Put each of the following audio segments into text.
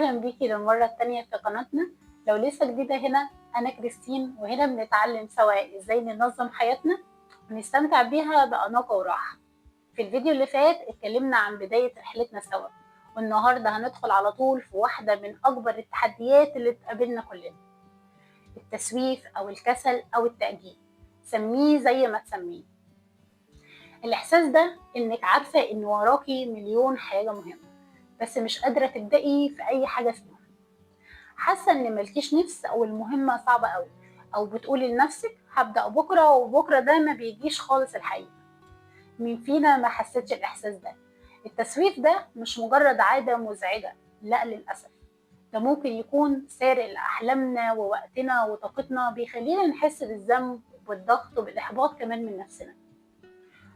أهلا بيكي للمرة التانية في قناتنا. لو لسه جديدة هنا، أنا كريستين، وهنا بنتعلم سوا إزاي ننظم حياتنا ونستمتع بيها بأناقة وراحة. في الفيديو اللي فات اتكلمنا عن بداية رحلتنا سوا، والنهاردة هندخل على طول في واحدة من أكبر التحديات اللي تقابلنا كلنا: التسويف أو الكسل أو التأجيل، سميه زي ما تسميه. الإحساس ده إنك عارفة إن وراكي مليون حاجة مهمة بس مش قادرة تبدأي في أي حاجة فيهم، حاسة إن ملكيش نفس أو المهمة صعبة أوي، أو بتقولي لنفسك هبدأ بكرة وبكرة ده ما بيجيش خالص. الحقيقة مين فينا ما حسيتش الإحساس ده؟ التسويف ده مش مجرد عادة مزعجة، لا للأسف، ده ممكن يكون سارق لأحلامنا ووقتنا وطاقتنا، بيخلينا نحس بالذنب والضغط وبالإحباط كمان من نفسنا،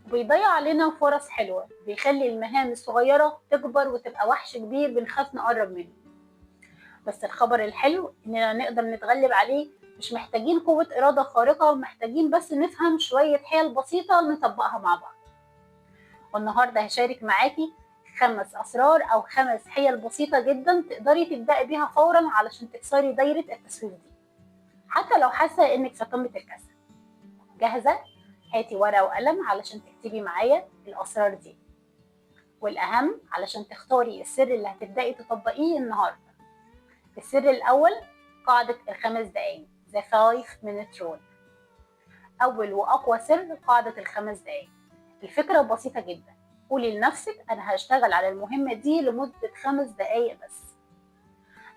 وبيضيع علينا فرص حلوة، بيخلي المهام الصغيرة تكبر وتبقى وحش كبير بنخاف نقرب منه. بس الخبر الحلو إننا نقدر نتغلب عليه، مش محتاجين قوة إرادة خارقة، محتاجين بس نفهم شوية حيل بسيطة نطبقها مع بعض. والنهاردة هشارك معاكي 5 أسرار أو 5 حيل بسيطة جدا تقدري تبدأي بيها فورا علشان تكسري دايرة التسويف دي، حتى لو حاسة إنك في قمة الكسل. جاهزة؟ هاتي ورقة وقلم علشان تكتبي معايا الأسرار دي، والأهم علشان تختاري السر اللي هتبدأي تطبقيه النهاردة. السر الأول: قاعدة ال5 دقايق، The 5 Minute Rule. أول وأقوى سر قاعدة ال5 دقايق. الفكرة بسيطة جدا، قولي لنفسك أنا هشتغل على المهمة دي لمدة 5 دقايق بس.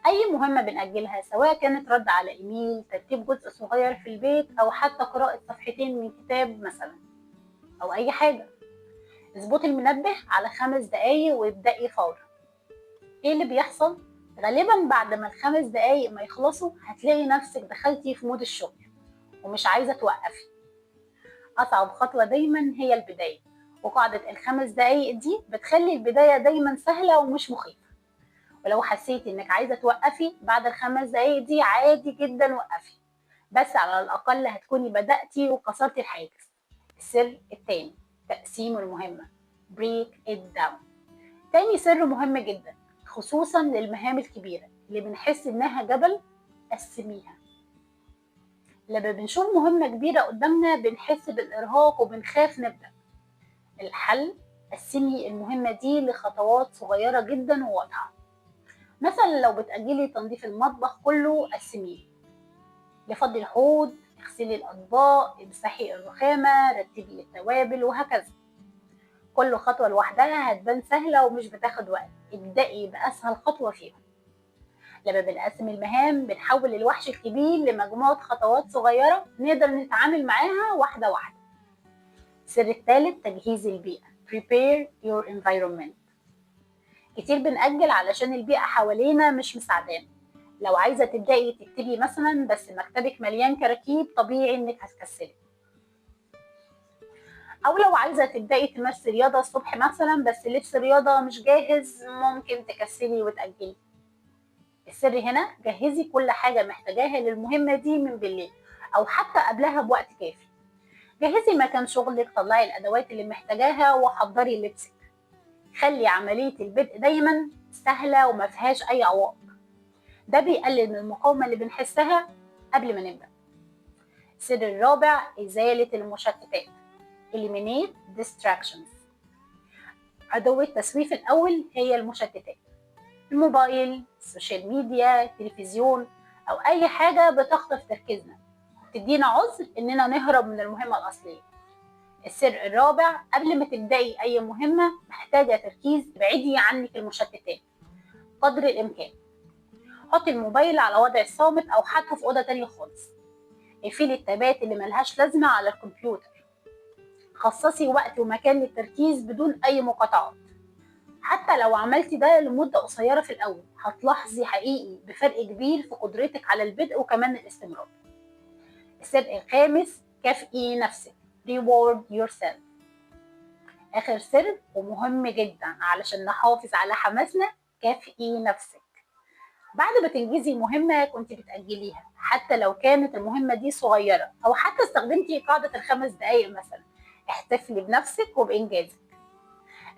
أي مهمة بنأجلها، سواء كانت رد على إيميل، ترتيب جزء صغير في البيت، أو حتى قراءة صفحتين من كتاب مثلا، أو أي حاجة، اظبطي المنبه على 5 دقايق وابدأي فورا. إيه اللي بيحصل؟ غالبا بعد ما ال5 دقايق ما يخلصوا هتلاقي نفسك دخلتي في مود الشغل ومش عايزة توقفي. أصعب خطوة دايما هي البداية، وقاعدة ال5 دقايق دي بتخلي البداية دايما سهلة ومش مخيفة. ولو حسيتي إنك عايزة توقفي بعد ال5 دقايق دي، عادي جدا وقفي، بس على الأقل هتكوني بدأتي وكسرتي الحاجز. السر التاني: تقسيم المهمة، break it down. تاني سر مهم جدا، خصوصا للمهام الكبيرة اللي بنحس إنها جبل، قسميها. لما بنشوف مهمة كبيرة قدامنا بنحس بالإرهاق وبنخاف نبدأ. الحل: قسمي المهمة دي لخطوات صغيرة جدا وواضحة. مثلا لو بتأجلي تنظيف المطبخ كله، قسميه لفضي الحوض، اغسلي الأطباق، امسحي الرخامة، رتبي التوابل، وهكذا. كل خطوة لوحدها هتبان سهلة ومش بتاخد وقت، ابدأي بأسهل خطوة فيهم. لما بنقسم المهام بنحول الوحش الكبير لمجموعة خطوات صغيرة نقدر نتعامل معاها واحدة واحدة. السر الثالث: تجهيز البيئة، prepare your environment. كتير بنأجل علشان البيئة حوالينا مش مساعدانا. لو عايزة تبدأي تكتبي مثلا بس مكتبك مليان كراكيب، طبيعي انك هتكسلي. او لو عايزة تبدأي تمارسي رياضة الصبح مثلا بس لبس الرياضة مش جاهز، ممكن تكسلي وتأجلي. السر هنا: جهزي كل حاجة محتاجاها للمهمة دي من بالليل أو حتى قبلها بوقت كافي. جهزي مكان شغلك، طلعي الأدوات اللي محتاجاها وحضري لبسك. خلي عملية البدء دايما سهلة وما فيهاش أي عوائق، ده بيقلل من المقاومة اللي بنحسها قبل ما نبدأ. السر الرابع: إزالة المشتتات، eliminate distractions. عدو التسويف الأول هي المشتتات، الموبايل، السوشيال ميديا، التلفزيون، أو أي حاجة بتخطف تركيزنا تدينا عذر إننا نهرب من المهمة الأصلية. السر الرابع: قبل ما تبدأي أي مهمة محتاجة تركيز، ابعدي عنك المشتتات قدر الإمكان. حطي الموبايل على وضع الصامت أو حتى في أوضة تانية خالص. اقفلي التابات اللي ملهاش لازمة على الكمبيوتر. خصصي وقت ومكان للتركيز بدون أي مقاطعات. حتى لو عملتي ده لمدة قصيرة في الأول هتلاحظي حقيقي بفرق كبير في قدرتك على البدء وكمان الاستمرار. السر الخامس: كافئي نفسك، reward yourself. آخر سر ومهم جدا علشان نحافظ على حماسنا: كافئي نفسك. بعد ما تنجزي مهمة كنت بتأجليها، حتى لو كانت المهمة دي صغيرة أو حتى استخدمتي قاعدة ال5 دقايق مثلا، احتفلي بنفسك وبإنجازك.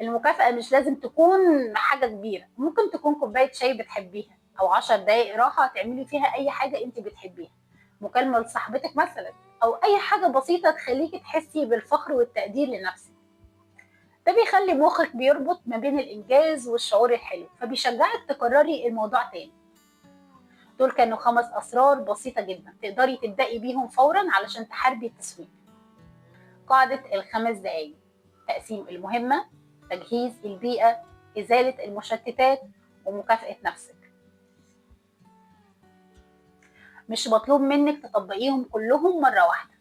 المكافأة مش لازم تكون حاجة كبيرة، ممكن تكون كوباية شاي بتحبيها، أو 10 دقايق راحة تعملي فيها أي حاجة أنت بتحبيها، مكالمة لصاحبتك مثلا، أو أي حاجة بسيطة تخليكي تحسي بالفخر والتقدير لنفسك. ده بيخلي مخك بيربط ما بين الإنجاز والشعور الحلو، فبيشجعك تكرري الموضوع تاني. دول كانوا 5 أسرار بسيطة جدا تقدري تبدأي بيهم فورا علشان تحاربي التسويف. قاعدة ال5 دقايق: تقسيم المهمة، تجهيز البيئة، إزالة المشتتات، ومكافأة نفسك. مش مطلوب منك تطبقيهم كلهم مرة واحدة،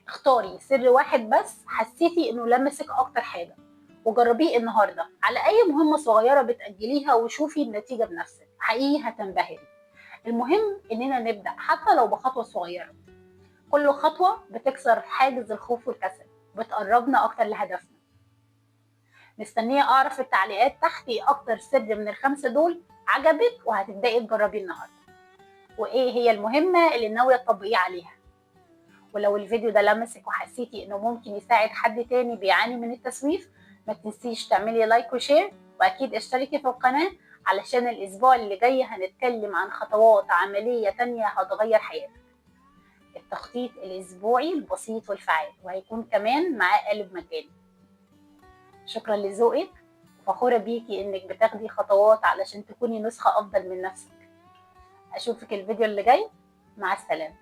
اختاري سر واحد بس حسيتي انه لمسك اكتر حاجة وجربيه النهاردة على اي مهمة صغيرة بتأجليها وشوفي النتيجة بنفسك، حقيقي هتنبهري. المهم اننا نبدأ حتى لو بخطوة صغيرة، كل خطوة بتكسر حاجز الخوف والكسل، بتقربنا اكتر لهدفنا. مستنية اعرف في التعليقات تحت ايه اكتر سر من ال5 دول عجبك وهتبدأي تجربيه النهاردة، وايه هي المهمة اللي ناوية تطبقيه عليها. ولو الفيديو ده لمسك وحسيتي انه ممكن يساعد حد تاني بيعاني من التسويف، ما تنسيش تعملي لايك وشير، واكيد اشتركي في القناة علشان الاسبوع اللي جاي هنتكلم عن خطوات عملية تانية هتغير حياتك. التخطيط الاسبوعي البسيط والفعال، وهيكون كمان معاه قالب مجاني. شكرا لذوقك، وفخورة بيكي انك بتاخدي خطوات علشان تكوني نسخة افضل من نفسك. اشوفك الفيديو اللي جاي، مع السلامة.